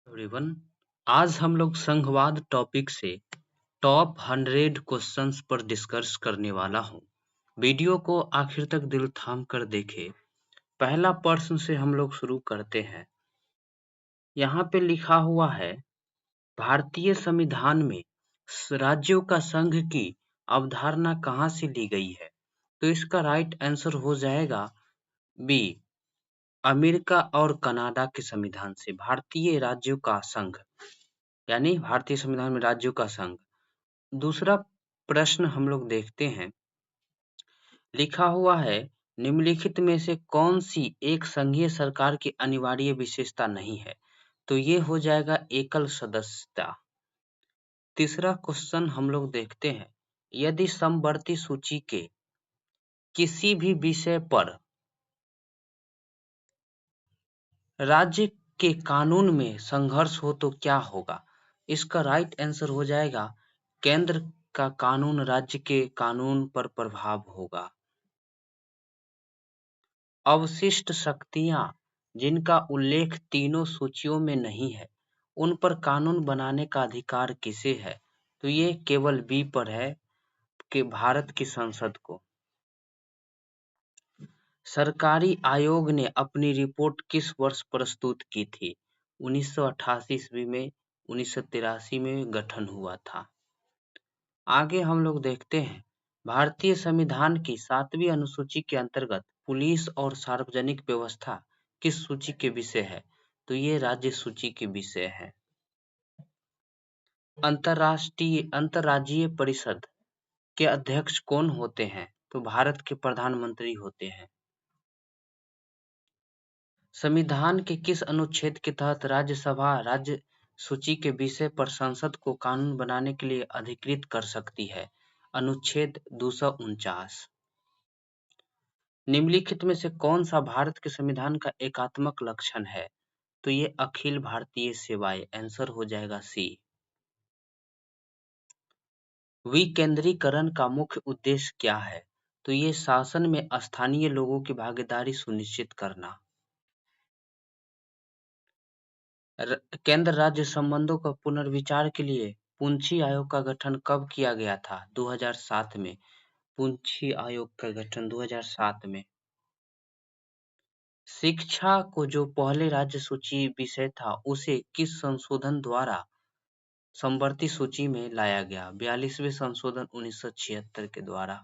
Everyone, आज हम लोग संघवाद टॉपिक से टॉप 100 क्वेश्चंस पर डिस्कस करने वाला हूँ। वीडियो को आखिर तक दिल थाम कर देखें। पहला प्रश्न से हम लोग शुरू करते हैं। यहाँ पे लिखा हुआ है, भारतीय संविधान में राज्यों का संघ की अवधारणा कहाँ से ली गई है? तो इसका राइट आंसर हो जाएगा बी, अमेरिका और कनाडा के संविधान से। भारतीय राज्यों का संघ यानी भारतीय संविधान में राज्यों का संघ। दूसरा प्रश्न हम लोग देखते हैं, लिखा हुआ है, निम्नलिखित में से कौन सी एक संघीय सरकार की अनिवार्य विशेषता नहीं है? तो ये हो जाएगा एकल सदस्यता। तीसरा क्वेश्चन हम लोग देखते हैं, यदि समवर्ती सूची के किसी भी विषय पर राज्य के कानून में संघर्ष हो तो क्या होगा? इसका राइट आंसर हो जाएगा, केंद्र का कानून राज्य के कानून पर प्रभाव होगा। अवशिष्ट शक्तियां जिनका उल्लेख तीनों सूचियों में नहीं है, उन पर कानून बनाने का अधिकार किसे है? तो ये केवल बी पर है कि भारत की संसद को। सरकारी आयोग ने अपनी रिपोर्ट किस वर्ष प्रस्तुत की थी? 1988 ईस्वी में, 1983 में गठन हुआ था। आगे हम लोग देखते हैं, भारतीय संविधान की 7वीं अनुसूची के अंतर्गत पुलिस और सार्वजनिक व्यवस्था किस सूची के विषय है? तो ये राज्य सूची के विषय है। अंतर्राज्यीय परिषद के अध्यक्ष कौन होते हैं? तो भारत के प्रधानमंत्री होते हैं। संविधान के किस अनुच्छेद के तहत राज्यसभा राज्य सूची के विषय पर संसद को कानून बनाने के लिए अधिकृत कर सकती है? अनुच्छेद 249। निम्नलिखित में से कौन सा भारत के संविधान का एकात्मक लक्षण है? तो ये अखिल भारतीय सेवाएं। आंसर हो जाएगा सी। विकेंद्रीकरण का मुख्य उद्देश्य क्या है? तो ये शासन में स्थानीय लोगों की भागीदारी सुनिश्चित करना। केंद्र राज्य संबंधों का पुनर्विचार के लिए पुंछी आयोग का गठन कब किया गया था? 2007 में। पुंछी आयोग का गठन 2007 में। शिक्षा को जो पहले राज्य सूची विषय था, उसे किस संशोधन द्वारा समवर्ती सूची में लाया गया? 42वें संशोधन 1976 के द्वारा।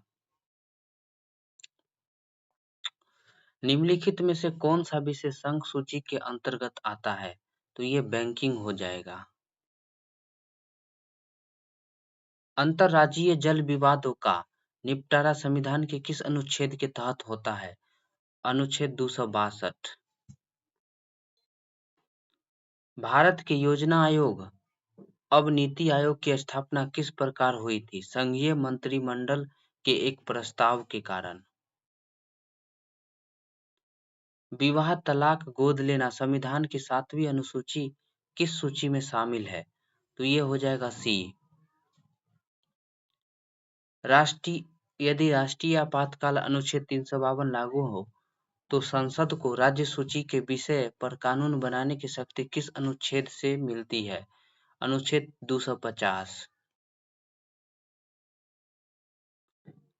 निम्नलिखित में से कौन सा विषय संघ सूची के अंतर्गत आता है? तो ये बैंकिंग हो जाएगा। अंतर्राज्यीय जल विवादों का निपटारा संविधान के किस अनुच्छेद के तहत होता है? अनुच्छेद 262। भारत के योजना आयोग अब नीति आयोग की स्थापना किस प्रकार हुई थी? संघीय मंत्रिमंडल के एक प्रस्ताव के कारण। विवाह, तलाक, गोद लेना संविधान की 7वीं अनुसूची किस सूची में शामिल है? तो ये हो जाएगा सी। यदि राष्ट्रीय आपातकाल अनुच्छेद 352 लागू हो तो संसद को राज्य सूची के विषय पर कानून बनाने की शक्ति किस अनुच्छेद से मिलती है? अनुच्छेद 250।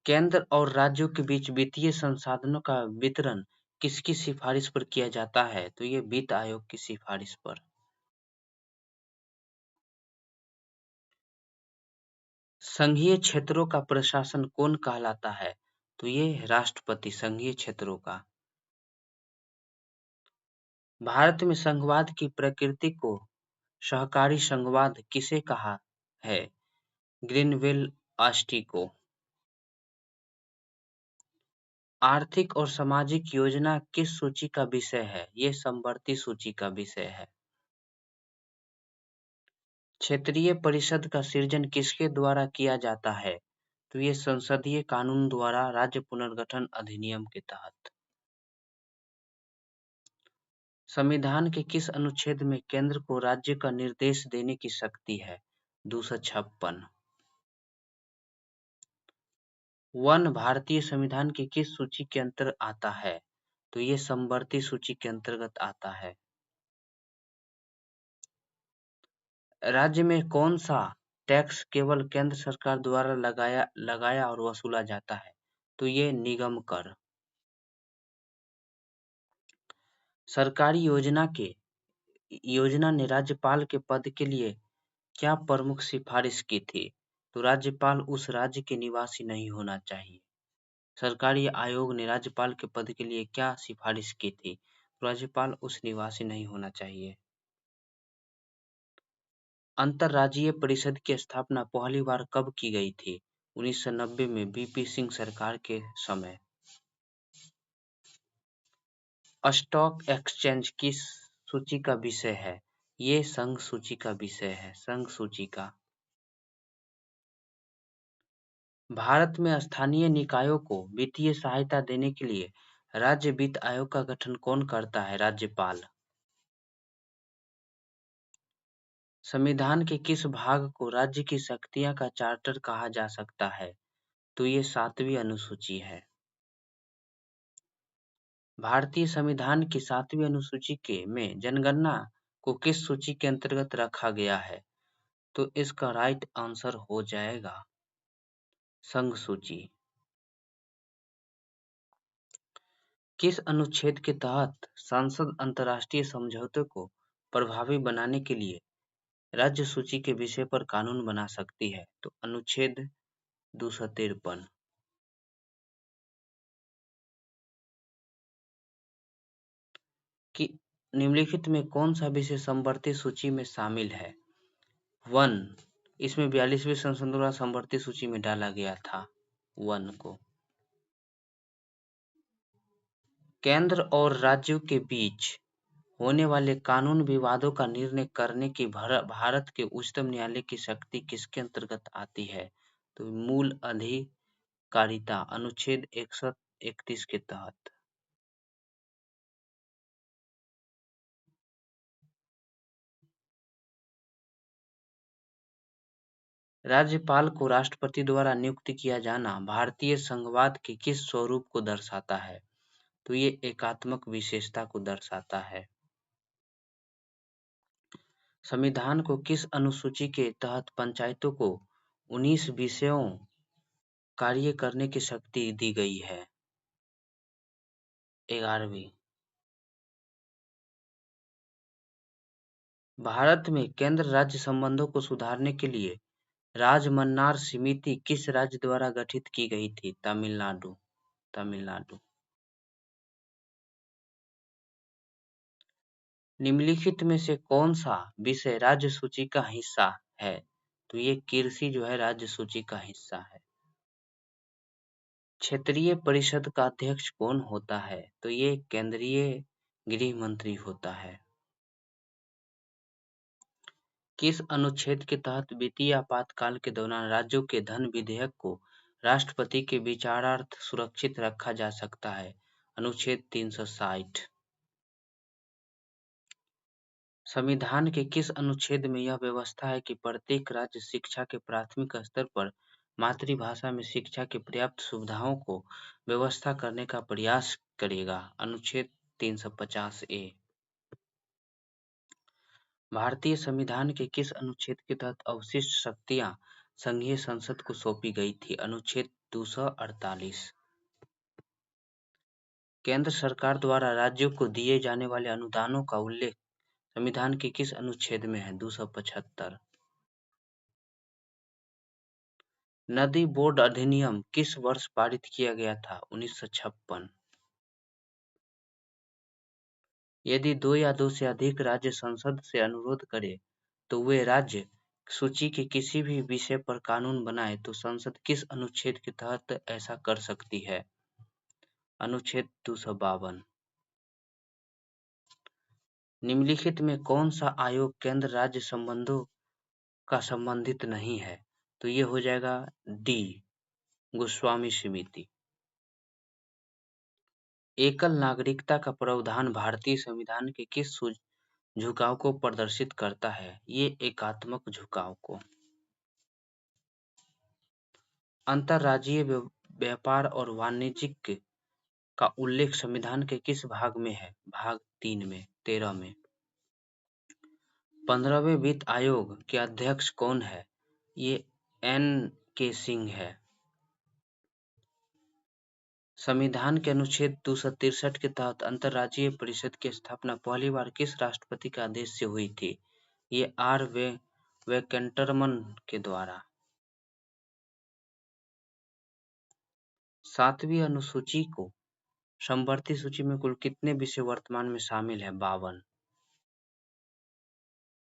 केंद्र और राज्यों के बीच वित्तीय संसाधनों का वितरण किसकी सिफारिश पर किया जाता है? तो ये वित्त आयोग की सिफारिश पर। संघीय क्षेत्रों का प्रशासन कौन कहलाता है? तो ये राष्ट्रपति संघीय क्षेत्रों का। भारत में संघवाद की प्रकृति को सहकारी संघवाद किसे कहा है? ग्रीनवेल आष्टी को। आर्थिक और सामाजिक योजना किस सूची का विषय है? ये समवर्ती सूची का विषय है। क्षेत्रीय परिषद का सृजन किसके द्वारा किया जाता है? तो ये संसदीय कानून द्वारा राज्य पुनर्गठन अधिनियम के तहत। संविधान के किस अनुच्छेद में केंद्र को राज्य का निर्देश देने की शक्ति है? 256। वन भारतीय संविधान की किस सूची के अंतर आता है? तो ये समवर्ती सूची के अंतर्गत आता है। राज्य में कौन सा टैक्स केवल केंद्र सरकार द्वारा लगाया और वसूला जाता है? तो ये निगम कर। सरकारी योजना ने राज्यपाल के पद के लिए क्या प्रमुख सिफारिश की थी? तो राज्यपाल उस राज्य के निवासी नहीं होना चाहिए। सरकारी आयोग ने राज्यपाल के पद के लिए क्या सिफारिश की थी? राज्यपाल उस निवासी नहीं होना चाहिए। अंतर्राज्यीय परिषद की स्थापना पहली बार कब की गई थी? 1990 में बीपी सिंह सरकार के समय। स्टॉक एक्सचेंज किस सूची का विषय है? ये संघ सूची का विषय है, संघ सूची का। भारत में स्थानीय निकायों को वित्तीय सहायता देने के लिए राज्य वित्त आयोग का गठन कौन करता है? राज्यपाल। संविधान के किस भाग को राज्य की शक्तियां का चार्टर कहा जा सकता है? तो ये 7वीं अनुसूची है। भारतीय संविधान की 7वीं अनुसूची के में जनगणना को किस सूची के अंतर्गत रखा गया है? तो इसका राइट आंसर हो जाएगा संघ सूची। किस अनुच्छेद के तहत संसद अंतर्राष्ट्रीय समझौते को प्रभावी बनाने के लिए राज्य सूची के विषय पर कानून बना सकती है? तो अनुच्छेद 253। कि निम्नलिखित में कौन सा विषय समवर्ती सूची में शामिल है? वन। इसमें 42वीं संशोधन द्वारा समवर्ती सूची में डाला गया था वन को। केंद्र और राज्यों के बीच होने वाले कानून विवादों का निर्णय करने की भारत के उच्चतम न्यायालय की शक्ति किसके अंतर्गत आती है? तो मूल अधिकारिता अनुच्छेद 131 के तहत। राज्यपाल को राष्ट्रपति द्वारा नियुक्त किया जाना भारतीय संघवाद के किस स्वरूप को दर्शाता है? तो ये एकात्मक विशेषता को दर्शाता है। संविधान को किस अनुसूची के तहत पंचायतों को 19 विषयों कार्य करने की शक्ति दी गई है? 11वीं। भारत में केंद्र राज्य संबंधों को सुधारने के लिए राजमन्नार समिति किस राज्य द्वारा गठित की गई थी? तमिलनाडु। तमिलनाडु। निम्नलिखित में से कौन सा विषय राज्य सूची का हिस्सा है? तो ये कृषि जो है राज्य सूची का हिस्सा है। क्षेत्रीय परिषद का अध्यक्ष कौन होता है? तो ये केंद्रीय गृह मंत्री होता है। किस अनुच्छेद के तहत वित्तीय आपातकाल के दौरान राज्यों के धन विधेयक को राष्ट्रपति के विचारार्थ सुरक्षित रखा जा सकता है? अनुच्छेद 360। संविधान के किस अनुच्छेद में यह व्यवस्था है कि प्रत्येक राज्य शिक्षा के प्राथमिक स्तर पर मातृभाषा में शिक्षा की पर्याप्त सुविधाओं को व्यवस्था करने का प्रयास करेगा? अनुच्छेद 350 ए। भारतीय संविधान के किस अनुच्छेद के तहत अवशिष्ट शक्तियां संघीय संसद को सौंपी गई थी? अनुच्छेद 248। केंद्र सरकार द्वारा राज्यों को दिए जाने वाले अनुदानों का उल्लेख संविधान के किस अनुच्छेद में है? 275। नदी बोर्ड अधिनियम किस वर्ष पारित किया गया था? 1956। यदि दो या दो से अधिक राज्य संसद से अनुरोध करें तो वे राज्य सूची के किसी भी विषय पर कानून बनाए तो संसद किस अनुच्छेद के तहत ऐसा कर सकती है? अनुच्छेद 252। निम्नलिखित में कौन सा आयोग केंद्र राज्य संबंधों का संबंधित नहीं है? तो ये हो जाएगा डी, गोस्वामी समिति। एकल नागरिकता का प्रावधान भारतीय संविधान के किस झुकाव को प्रदर्शित करता है? ये एकात्मक झुकाव को। अंतर्राज्यीय व्यापार और वाणिज्य का उल्लेख संविधान के किस भाग में है? भाग 3 में, 13 में। 15वें वित्त आयोग के अध्यक्ष कौन है? ये एन के सिंह है। संविधान के अनुच्छेद 263 के तहत अंतर्राज्यीय परिषद की स्थापना पहली बार किस राष्ट्रपति के आदेश से हुई थी? ये आर वेंकटरमन के द्वारा। 7वीं अनुसूची को समवर्ती सूची में कुल कितने विषय वर्तमान में शामिल हैं? 52।